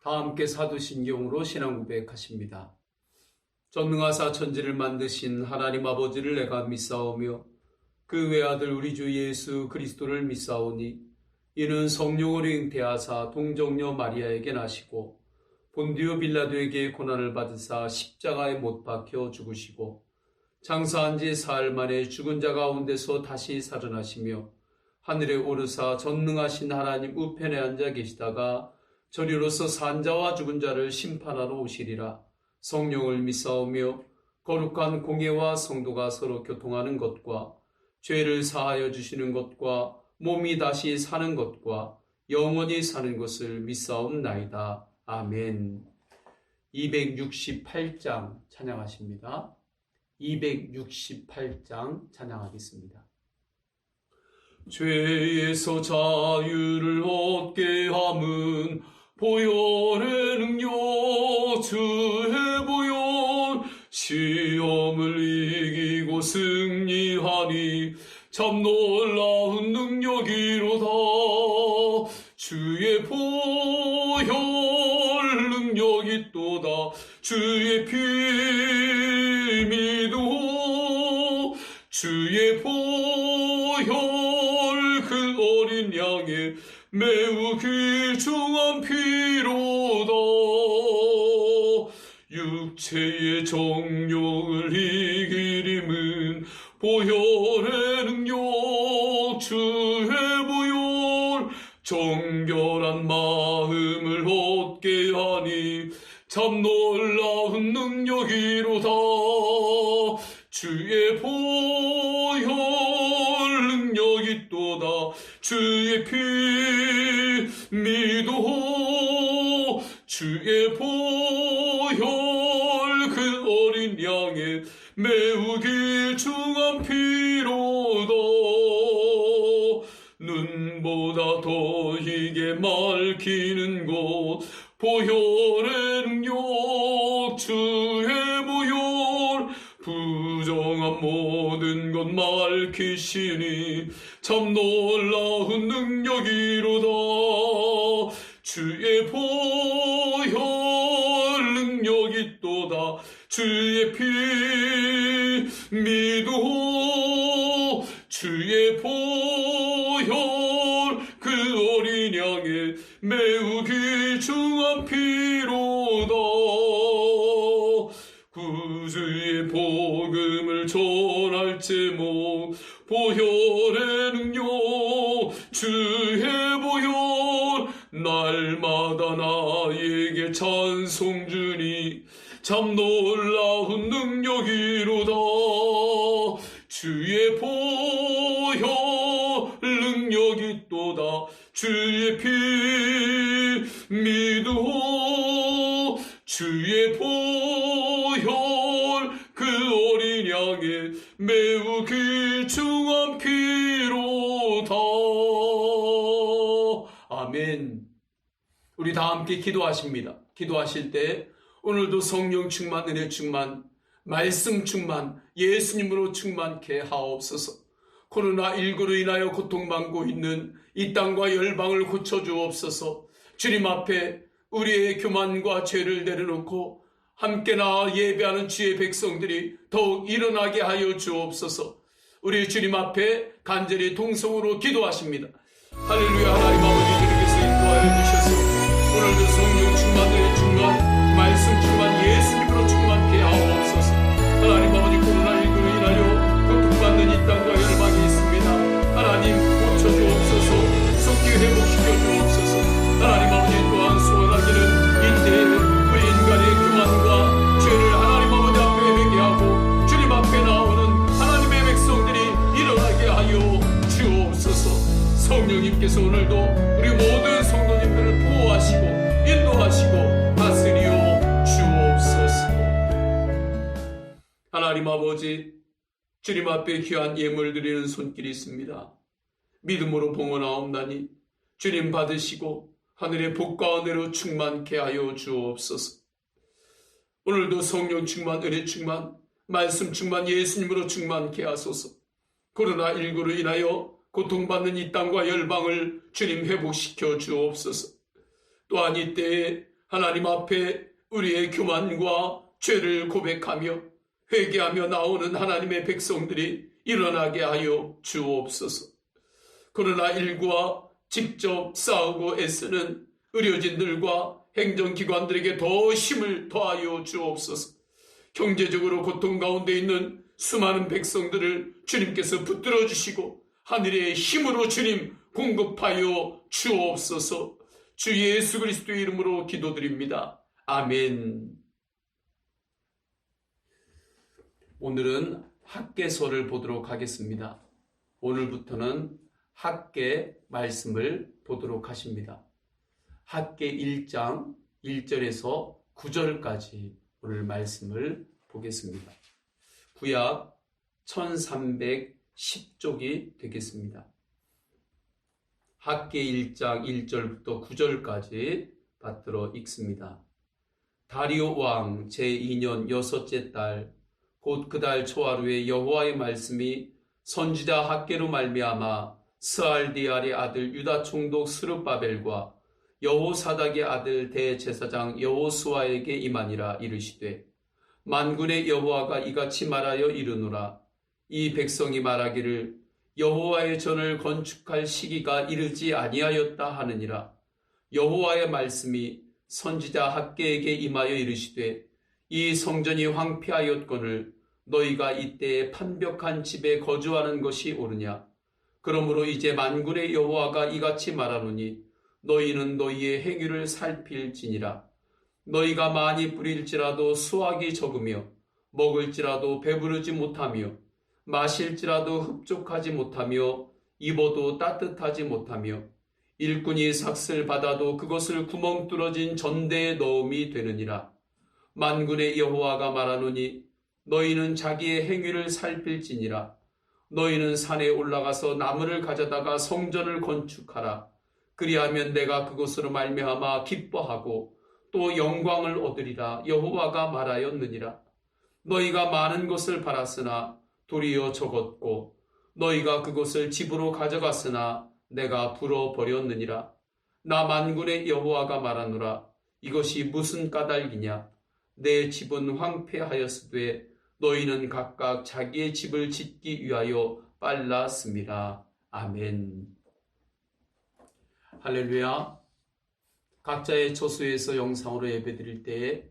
다 함께 사도신경으로 신앙 고백하십니다. 전능하사 천지를 만드신 하나님 아버지를 내가 믿사오며 그 외아들 우리 주 예수 그리스도를 믿사오니 이는 성령으로 잉태하사 동정녀 마리아에게 나시고 본디오 빌라도에게 고난을 받으사 십자가에 못 박혀 죽으시고 장사한 지 사흘 만에 죽은 자 가운데서 다시 살아나시며 하늘에 오르사 전능하신 하나님 우편에 앉아 계시다가 저리로서 산 자와 죽은 자를 심판하러 오시리라. 성령을 믿사오며 거룩한 공예와 성도가 서로 교통하는 것과 죄를 사하여 주시는 것과 몸이 다시 사는 것과 영원히 사는 것을 믿사옵나이다. 아멘. 268장 찬양하십니다. 268장 찬양하겠습니다. 죄에서 자유를 얻게 함은 보혈의 능력 주의 보혈 시험을 이기고 승리하니 참 놀라운 능력이로다. 주의 보혈 능력이 또다. 주의 피 믿어 주의 보혈 그 어린 양의 매우 귀중한 피로다. 육체의 정욕을 이기림은 보혈의 능력 주의 보혈 정결한 마음을 얻게 하니 참 놀라운 능력이로다. 주의 보혈 능력이 또다. 주의 피 믿어 주의 보혈 그 어린 양의 매우 귀중한 피로다. 눈보다 더 희게 맑히는 것 보혈의 능력 주의 보혈 부정한 모든 것 맑히시니 참 놀라운 능력이로다. 주의 보혈 능력이 또다. 주의 피 믿어 주의 보혈 그 어린 양의 매우 귀중한 피로다. 구주의 복음을 전할 제목 보혈의 능력 주의 보혈 날마다 나에게 찬송 주니 참 놀라운 능력이로다. 주의 보혈 능력이 또다. 주의 피 믿어 주의 보혈 그 어린 양의 매우 귀중한 피로다. 아멘. 우리 다 함께 기도하십니다. 기도하실 때 오늘도 성령 충만, 은혜 충만, 말씀 충만, 예수님으로 충만케 하옵소서. 코로나19로 인하여 고통받고 있는 이 땅과 열방을 고쳐주옵소서. 주님 앞에 우리의 교만과 죄를 내려놓고 함께 나아 예배하는 주의 백성들이 더욱 일어나게 하여 주옵소서. 우리 주님 앞에 간절히 동성으로 기도하십니다. 할렐루야. 하나님 아버지 주님께서 인도하여 주셔서 오늘도 성령 충만, 은혜 충만, 말씀 충만, 예수님으로 충만케 하옵소서. 하나님 아버지 코로나19로 인하여 고통받는 이 땅과 열방이 있습니다. 하나님 고쳐주옵소서. 속히 회복시켜 주옵소서. 하나님 아버지 또한 소원하기는 이때에 우리 인간의 교만과 죄를 하나님 아버지 앞에 회개하고 주님 앞에 나오는 하나님의 백성들이 일어나게 하여 주옵소서. 성령님께서 오늘도 우리 모든 성도님들을 보호하시고 인도하시고 다스리어 주옵소서. 하나님 아버지, 주님 앞에 귀한 예물 드리는 손길이 있습니다. 믿음으로 봉헌하옵나니 주님 받으시고 하늘의 복과 은혜로 충만케 하여 주옵소서. 오늘도 성령 충만, 은혜 충만, 말씀 충만, 예수님으로 충만케 하소서. 코로나19로 인하여 고통받는 이 땅과 열방을 주님 회복시켜 주옵소서. 또한 이때에 하나님 앞에 우리의 교만과 죄를 고백하며 회개하며 나오는 하나님의 백성들이 일어나게 하여 주옵소서. 코로나19와 직접 싸우고 애쓰는 의료진들과 행정기관들에게 더 힘을 더하여 주옵소서. 경제적으로 고통 가운데 있는 수많은 백성들을 주님께서 붙들어 주시고 하늘의 힘으로 주님 공급하여 주옵소서. 주 예수 그리스도의 이름으로 기도드립니다. 아멘. 오늘은 학개서를 보도록 하겠습니다. 오늘부터는 학개 말씀을 보도록 하십니다. 학개 1장 1절에서 9절까지 오늘 말씀을 보겠습니다. 구약 1310쪽이 되겠습니다. 학개 1장 1절부터 9절까지 받들어 읽습니다. 다리오 왕 제2년 여섯째 달 곧 그 달 초하루에 여호와의 말씀이 선지자 학개로 말미암아 스알디알의 아들 유다 총독 스룹바벨과 여호사닥의 아들 대제사장 여호수아에게 임하니라. 이르시되 만군의 여호와가 이같이 말하여 이르노라. 이 백성이 말하기를 여호와의 전을 건축할 시기가 이르지 아니하였다 하느니라. 여호와의 말씀이 선지자 학개에게 임하여 이르시되 이 성전이 황폐하였거늘 너희가 이때에 판벽한 집에 거주하는 것이 옳으냐. 그러므로 이제 만군의 여호와가 이같이 말하노니 너희는 너희의 행위를 살필지니라. 너희가 많이 뿌릴지라도 수확이 적으며 먹을지라도 배부르지 못하며 마실지라도 흡족하지 못하며 입어도 따뜻하지 못하며 일꾼이 삭슬 받아도 그것을 구멍 뚫어진 전대에 넣음이 되느니라. 만군의 여호와가 말하노니 너희는 자기의 행위를 살필지니라. 너희는 산에 올라가서 나무를 가져다가 성전을 건축하라. 그리하면 내가 그것으로 말미암아 기뻐하고 또 영광을 얻으리라. 여호와가 말하였느니라. 너희가 많은 것을 팔았으나 도리어 적었고 너희가 그것을 집으로 가져갔으나 내가 불어버렸느니라. 나 만군의 여호와가 말하노라. 이것이 무슨 까닭이냐. 내 집은 황폐하였으되 너희는 각각 자기의 집을 짓기 위하여 빨랐습니다. 아멘. 할렐루야. 각자의 처소에서 영상으로 예배드릴 때에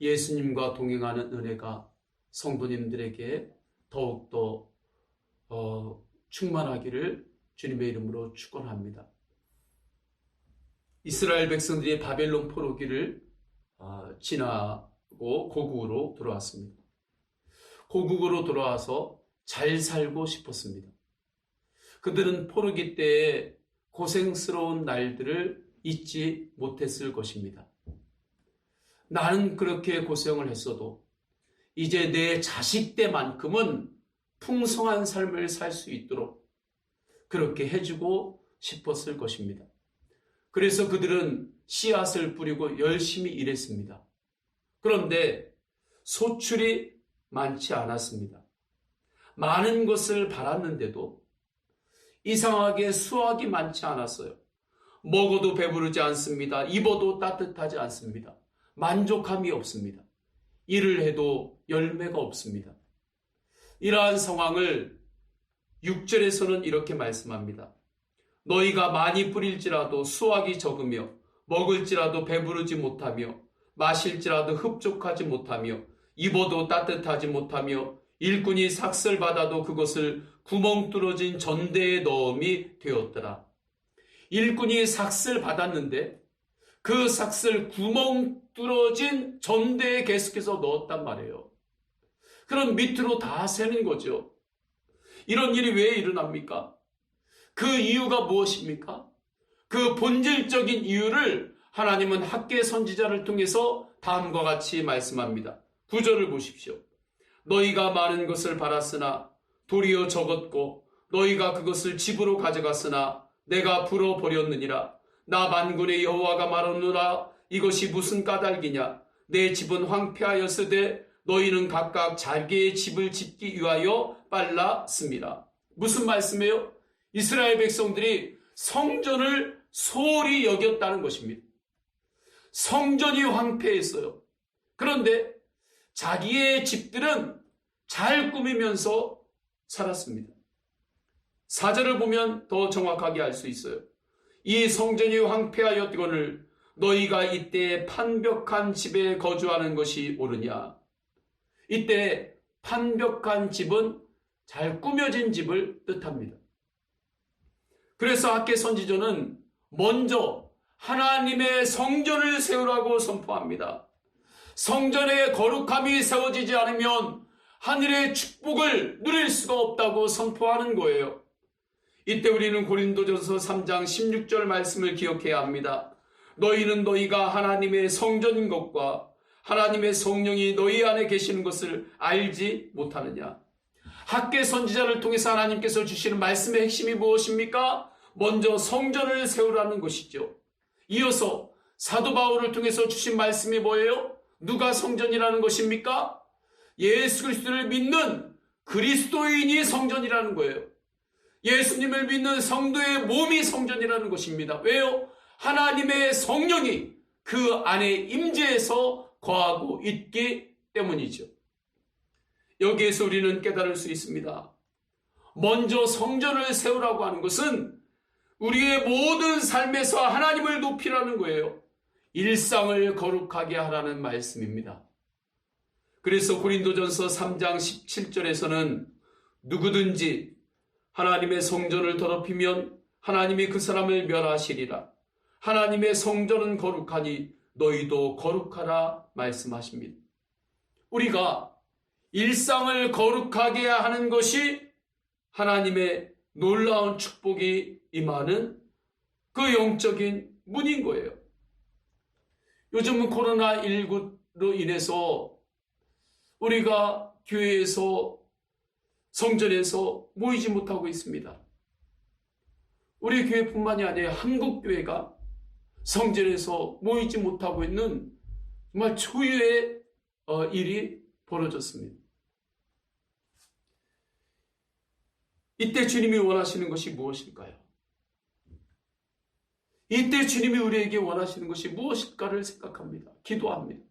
예수님과 동행하는 은혜가 성도님들에게 더욱더 충만하기를 주님의 이름으로 축원합니다. 이스라엘 백성들이 바벨론 포로기를 지나고 고국으로 돌아왔습니다. 고국으로 돌아와서 잘 살고 싶었습니다. 그들은 포로기 때의 고생스러운 날들을 잊지 못했을 것입니다. 나는 그렇게 고생을 했어도 이제 내 자식 때만큼은 풍성한 삶을 살 수 있도록 그렇게 해주고 싶었을 것입니다. 그래서 그들은 씨앗을 뿌리고 열심히 일했습니다. 그런데 소출이 많지 않았습니다. 많은 것을 바랐는데도 이상하게 수확이 많지 않았어요. 먹어도 배부르지 않습니다. 입어도 따뜻하지 않습니다. 만족함이 없습니다. 일을 해도 열매가 없습니다. 이러한 상황을 6절에서는 이렇게 말씀합니다. 너희가 많이 뿌릴지라도 수확이 적으며 먹을지라도 배부르지 못하며 마실지라도 흡족하지 못하며 입어도 따뜻하지 못하며 일꾼이 삭슬 받아도 그것을 구멍 뚫어진 전대에 넣음이 되었더라. 일꾼이 삭슬 받았는데 그 삭슬 구멍 뚫어진 전대에 계속해서 넣었단 말이에요. 그럼 밑으로 다 새는 거죠. 이런 일이 왜 일어납니까? 그 이유가 무엇입니까? 그 본질적인 이유를 하나님은 학개 선지자를 통해서 다음과 같이 말씀합니다. 9절을 보십시오. 너희가 많은 것을 바랐으나 도리어 적었고 너희가 그것을 집으로 가져갔으나 내가 불어버렸느니라. 나 만군의 여호와가 말하노라. 이것이 무슨 까닭이냐. 내 집은 황폐하였으되 너희는 각각 자기의 집을 짓기 위하여 빨랐습니다. 무슨 말씀이에요? 이스라엘 백성들이 성전을 소홀히 여겼다는 것입니다. 성전이 황폐했어요. 그런데 자기의 집들은 잘 꾸미면서 살았습니다. 4절을 보면 더 정확하게 알 수 있어요. 이 성전이 황폐하였거늘 너희가 이때 판벽한 집에 거주하는 것이 옳으냐. 이때 판벽한 집은 잘 꾸며진 집을 뜻합니다. 그래서 학개 선지자는 먼저 하나님의 성전을 세우라고 선포합니다. 성전의 거룩함이 세워지지 않으면 하늘의 축복을 누릴 수가 없다고 선포하는 거예요. 이때 우리는 고린도전서 3장 16절 말씀을 기억해야 합니다. 너희는 너희가 하나님의 성전인 것과 하나님의 성령이 너희 안에 계시는 것을 알지 못하느냐. 학개 선지자를 통해서 하나님께서 주시는 말씀의 핵심이 무엇입니까? 먼저 성전을 세우라는 것이죠. 이어서 사도 바울을 통해서 주신 말씀이 뭐예요? 누가 성전이라는 것입니까? 예수 그리스도를 믿는 그리스도인이 성전이라는 거예요. 예수님을 믿는 성도의 몸이 성전이라는 것입니다. 왜요? 하나님의 성령이 그 안에 임재해서 거하고 있기 때문이죠. 여기에서 우리는 깨달을 수 있습니다. 먼저 성전을 세우라고 하는 것은 우리의 모든 삶에서 하나님을 높이라는 거예요. 일상을 거룩하게 하라는 말씀입니다. 그래서 고린도전서 3장 17절에서는 누구든지 하나님의 성전을 더럽히면 하나님이 그 사람을 멸하시리라. 하나님의 성전은 거룩하니 너희도 거룩하라 말씀하십니다. 우리가 일상을 거룩하게 하는 것이 하나님의 놀라운 축복이 임하는 그 영적인 문인 거예요. 요즘은 코로나19로 인해서 우리가 교회에서 성전에서 모이지 못하고 있습니다. 우리 교회뿐만이 아니라 한국 교회가 성전에서 모이지 못하고 있는 정말 초유의 일이 벌어졌습니다. 이때 주님이 원하시는 것이 무엇일까요? 이때 주님이 우리에게 원하시는 것이 무엇일까를 생각합니다. 기도합니다.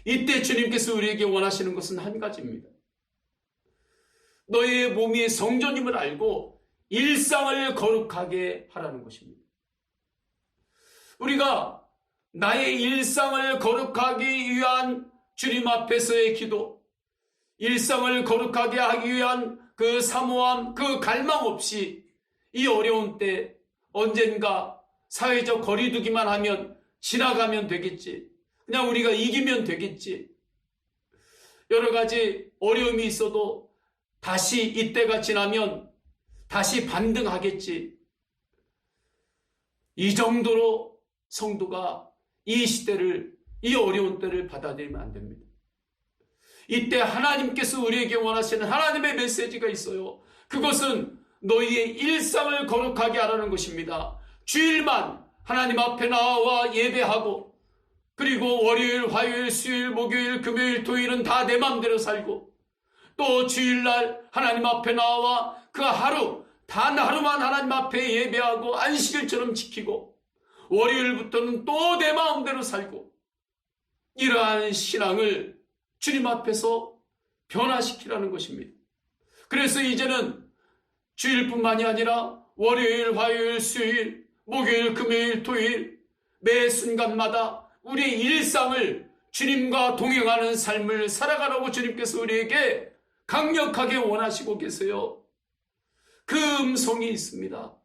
이때 주님께서 우리에게 원하시는 것은 한 가지입니다. 너희의 몸이 성전임을 알고 일상을 거룩하게 하라는 것입니다. 우리가 나의 일상을 거룩하기 위한 주님 앞에서의 기도, 일상을 거룩하게 하기 위한 그 사모함, 그 갈망 없이 이 어려운 때 언젠가 사회적 거리두기만 하면 지나가면 되겠지. 그냥 우리가 이기면 되겠지. 여러 가지 어려움이 있어도 다시 이때가 지나면 다시 반등하겠지. 이 정도로 성도가 이 시대를, 이 어려운 때를 받아들이면 안 됩니다. 이때 하나님께서 우리에게 원하시는 하나님의 메시지가 있어요. 그것은 너희의 일상을 거룩하게 하라는 것입니다. 주일만 하나님 앞에 나와 예배하고, 그리고 월요일, 화요일, 수요일, 목요일, 금요일, 토요일은 다 내 맘대로 살고, 또 주일날 하나님 앞에 나와 그 하루, 단 하루만 하나님 앞에 예배하고 안식일처럼 지키고, 월요일부터는 또 내 마음대로 살고, 이러한 신앙을 주님 앞에서 변화시키라는 것입니다. 그래서 이제는 주일뿐만이 아니라 월요일, 화요일, 수요일, 목요일, 금요일, 토요일 매 순간마다 우리의 일상을 주님과 동행하는 삶을 살아가라고 주님께서 우리에게 강력하게 원하시고 계세요. 그 음성이 있습니다.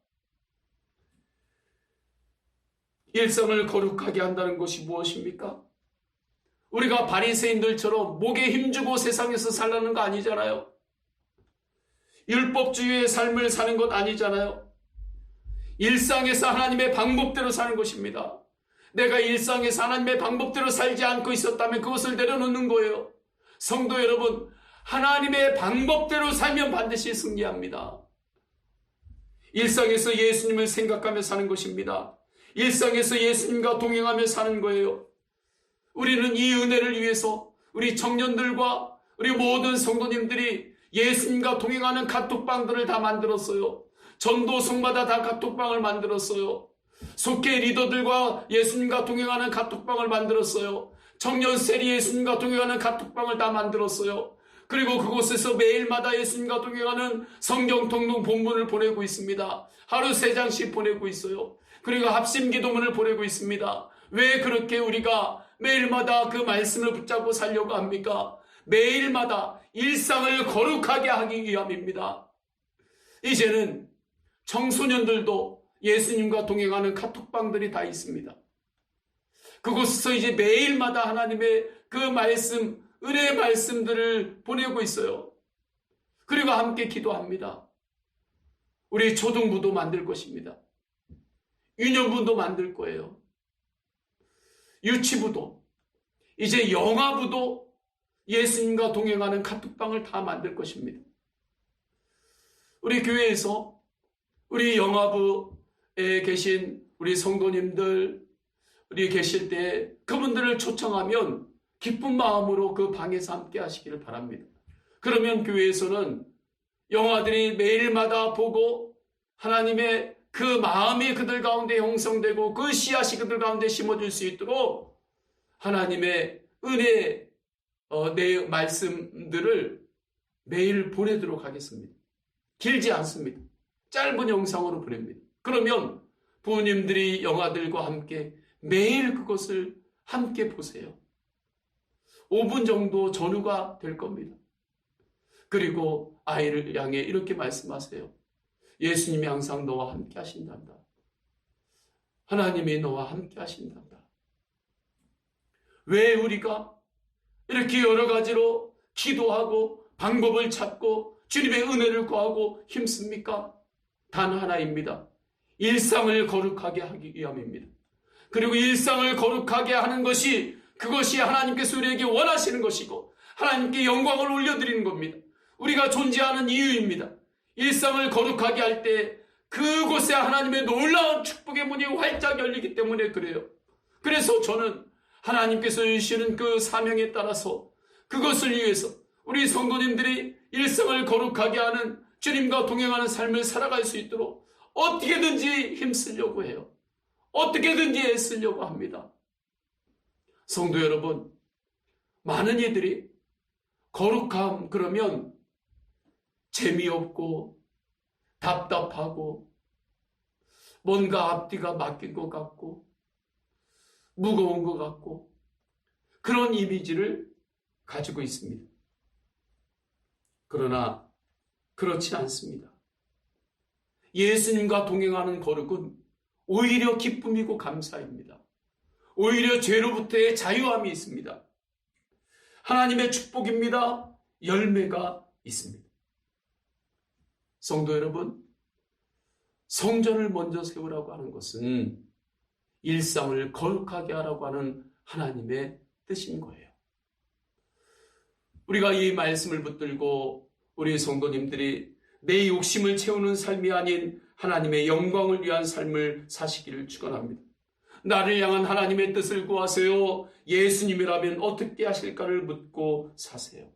일상을 거룩하게 한다는 것이 무엇입니까? 우리가 바리새인들처럼 목에 힘주고 세상에서 살라는 거 아니잖아요. 율법주의의 삶을 사는 것 아니잖아요. 일상에서 하나님의 방법대로 사는 것입니다. 내가 일상에서 하나님의 방법대로 살지 않고 있었다면 그것을 내려놓는 거예요. 성도 여러분, 하나님의 방법대로 살면 반드시 승리합니다. 일상에서 예수님을 생각하며 사는 것입니다. 일상에서 예수님과 동행하며 사는 거예요. 우리는 이 은혜를 위해서 우리 청년들과 우리 모든 성도님들이 예수님과 동행하는 카톡방들을 다 만들었어요. 전도성마다 다 카톡방을 만들었어요. 속회 리더들과 예수님과 동행하는 카톡방을 만들었어요. 청년 셀이 예수님과 동행하는 카톡방을 다 만들었어요. 그리고 그곳에서 매일마다 예수님과 동행하는 성경 통독 본문을 보내고 있습니다. 하루 3장씩 보내고 있어요. 그리고 합심 기도문을 보내고 있습니다. 왜 그렇게 우리가 매일마다 그 말씀을 붙잡고 살려고 합니까? 매일마다 일상을 거룩하게 하기 위함입니다. 이제는 청소년들도 예수님과 동행하는 카톡방들이 다 있습니다. 그곳에서 이제 매일마다 하나님의 그 말씀, 은혜의 말씀들을 보내고 있어요. 그리고 함께 기도합니다. 우리 초등부도 만들 것입니다. 유년부도 만들 거예요. 유치부도, 이제 영아부도 예수님과 동행하는 카톡방을 다 만들 것입니다. 우리 교회에서 우리 영아부에 계신 우리 성도님들, 우리 계실 때 그분들을 초청하면 기쁜 마음으로 그 방에서 함께 하시기를 바랍니다. 그러면 교회에서는 영아들이 매일마다 보고 하나님의 그 마음이 그들 가운데 형성되고 그 씨앗이 그들 가운데 심어질 수 있도록 하나님의 은혜 내 말씀들을 매일 보내도록 하겠습니다. 길지 않습니다. 짧은 영상으로 보냅니다. 그러면 부모님들이 영아들과 함께 매일 그것을 함께 보세요. 5분 정도 전후가 될 겁니다. 그리고 아이를 향해 이렇게 말씀하세요. 예수님이 항상 너와 함께 하신단다. 하나님이 너와 함께 하신단다. 왜 우리가 이렇게 여러 가지로 기도하고 방법을 찾고 주님의 은혜를 구하고 힘씁니까? 단 하나입니다. 일상을 거룩하게 하기 위함입니다. 그리고 일상을 거룩하게 하는 것이 그것이 하나님께서 우리에게 원하시는 것이고 하나님께 영광을 올려드리는 겁니다. 우리가 존재하는 이유입니다. 일상을 거룩하게 할 때 그곳에 하나님의 놀라운 축복의 문이 활짝 열리기 때문에 그래요. 그래서 저는 하나님께서 주시는 그 사명에 따라서 그것을 위해서 우리 성도님들이 일상을 거룩하게 하는 주님과 동행하는 삶을 살아갈 수 있도록 어떻게든지 힘쓰려고 해요. 어떻게든지 애쓰려고 합니다. 성도 여러분, 많은 이들이 거룩함 그러면 재미없고 답답하고 뭔가 앞뒤가 막힌 것 같고 무거운 것 같고 그런 이미지를 가지고 있습니다. 그러나 그렇지 않습니다. 예수님과 동행하는 거룩은 오히려 기쁨이고 감사입니다. 오히려 죄로부터의 자유함이 있습니다. 하나님의 축복입니다. 열매가 있습니다. 성도 여러분, 성전을 먼저 세우라고 하는 것은 일상을 거룩하게 하라고 하는 하나님의 뜻인 거예요. 우리가 이 말씀을 붙들고 우리 성도님들이 내 욕심을 채우는 삶이 아닌 하나님의 영광을 위한 삶을 사시기를 축원합니다. 나를 향한 하나님의 뜻을 구하세요. 예수님이라면 어떻게 하실까를 묻고 사세요.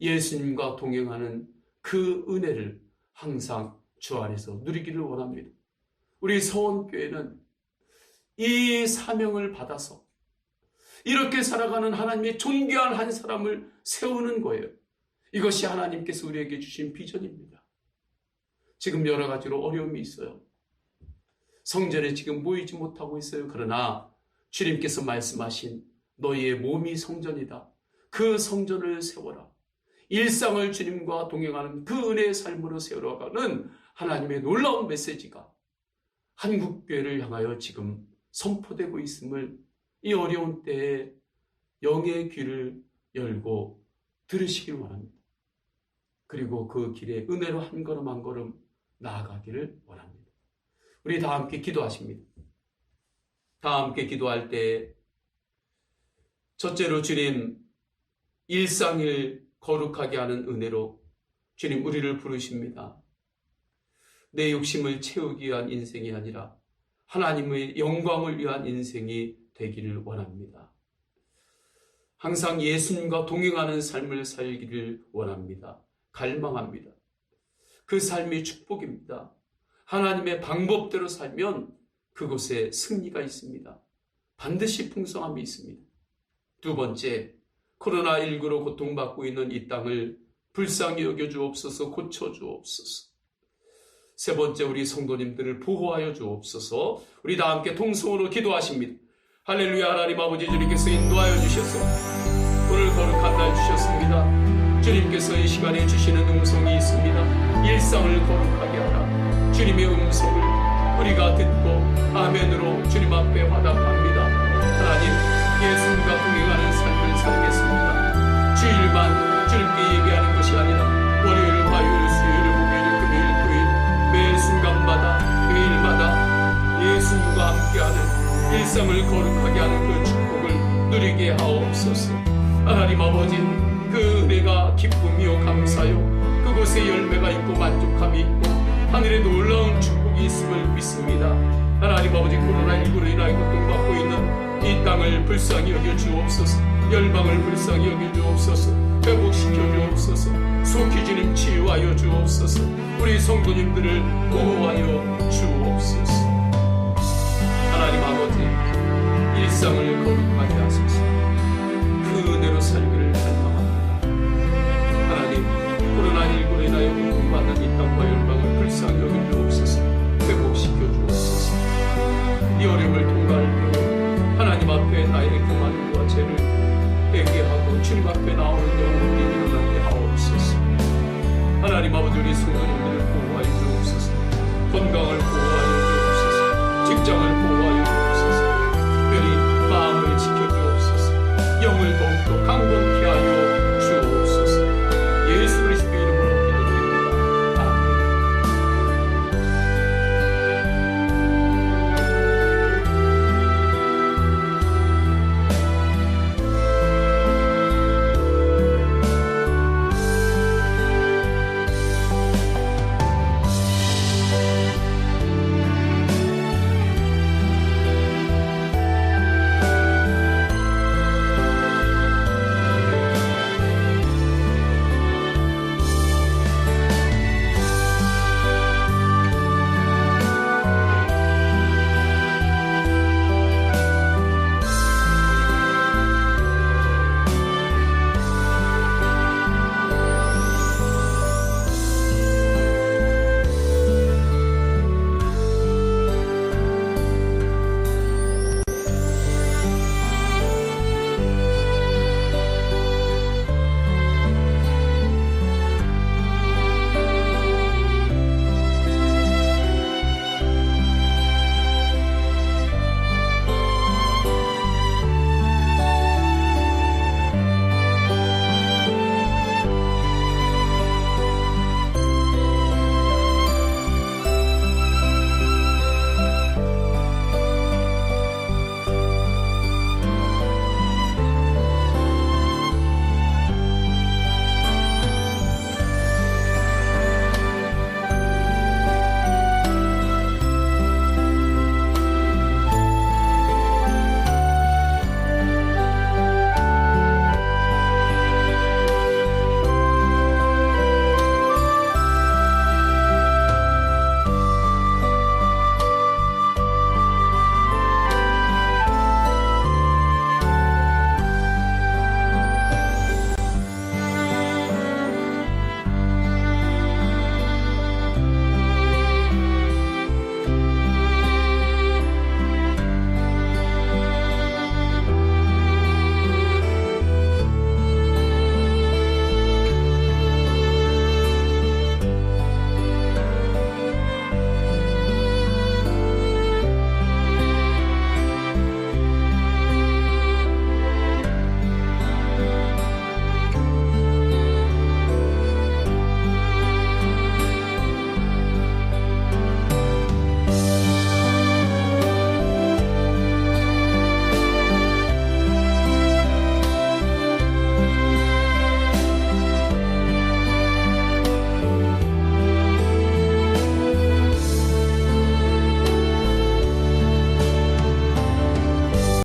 예수님과 동행하는 그 은혜를 항상 주 안에서 누리기를 원합니다. 우리 서원교회는 이 사명을 받아서 이렇게 살아가는 하나님의 존귀한 한 사람을 세우는 거예요. 이것이 하나님께서 우리에게 주신 비전입니다. 지금 여러 가지로 어려움이 있어요. 성전에 지금 모이지 못하고 있어요. 그러나 주님께서 말씀하신 너희의 몸이 성전이다. 그 성전을 세워라. 일상을 주님과 동행하는 그 은혜의 삶으로 세워가는 하나님의 놀라운 메시지가 한국교회를 향하여 지금 선포되고 있음을 이 어려운 때에 영의 귀를 열고 들으시길 원합니다. 그리고 그 길에 은혜로 한 걸음 한 걸음 나아가기를 원합니다. 우리 다 함께 기도하십니다. 다 함께 기도할 때 첫째로 주님 일상을 거룩하게 하는 은혜로 주님 우리를 부르십니다. 내 욕심을 채우기 위한 인생이 아니라 하나님의 영광을 위한 인생이 되기를 원합니다. 항상 예수님과 동행하는 삶을 살기를 원합니다. 갈망합니다. 그 삶이 축복입니다. 하나님의 방법대로 살면 그곳에 승리가 있습니다. 반드시 풍성함이 있습니다. 두 번째, 코로나19로 고통받고 있는 이 땅을 불쌍히 여겨주옵소서. 고쳐주옵소서. 세 번째, 우리 성도님들을 보호하여 주옵소서. 우리 다 함께 통성으로 기도하십니다. 할렐루야. 하나님 아버지, 주님께서 인도하여 주셔서 오늘 거룩한 날 주셨습니다. 주님께서 이 시간에 주시는 음성이 있습니다. 일상을 거룩하게 하라. 주님의 음성을 우리가 듣고 아멘으로 주님 앞에 화답합니다. 하나님, 예수님과 동행하는 삶을 살겠습니다. 주일만 주님께 예배하는 것이 아니라 월요일, 화요일, 수요일, 목요일, 금요일, 토요일 매 순간마다 매일마다 예수님과 함께하는 일상을 거룩하게 하는 그 축복을 누리게 하옵소서. 하나님 아버지, 그 은혜가 기쁨이요 감사요 그곳에 열매가 있고 만족함이 있고 하늘에 놀라운 축복이 있음을 믿습니다. 하나님 아버지, 코로나19로 인하여 고통받고 있는 이 땅을 불쌍히 여겨 주옵소서. 열방을 불쌍히 여겨 주옵소서. 회복시켜 주옵소서. 속히 주님 치유하여 주옵소서. 우리 성도님들을 보호하여 주옵소서. 하나님 아버지, 일상을 거룩하게 하소서. 그 은혜로 살기를 갈망합니다. 하나님, 코로나19로 인하여 고통받는 이 땅과 열방을 불쌍히 여겨 주옵소서. 회복시켜 주옵소서. 이 어려움을 통과할 때 하나님 앞에 나의 교만과 죄를 회개하고 주님 앞에 나오는 영혼이 일어나게 하옵소서. 하나님 아버지, 우리 성도님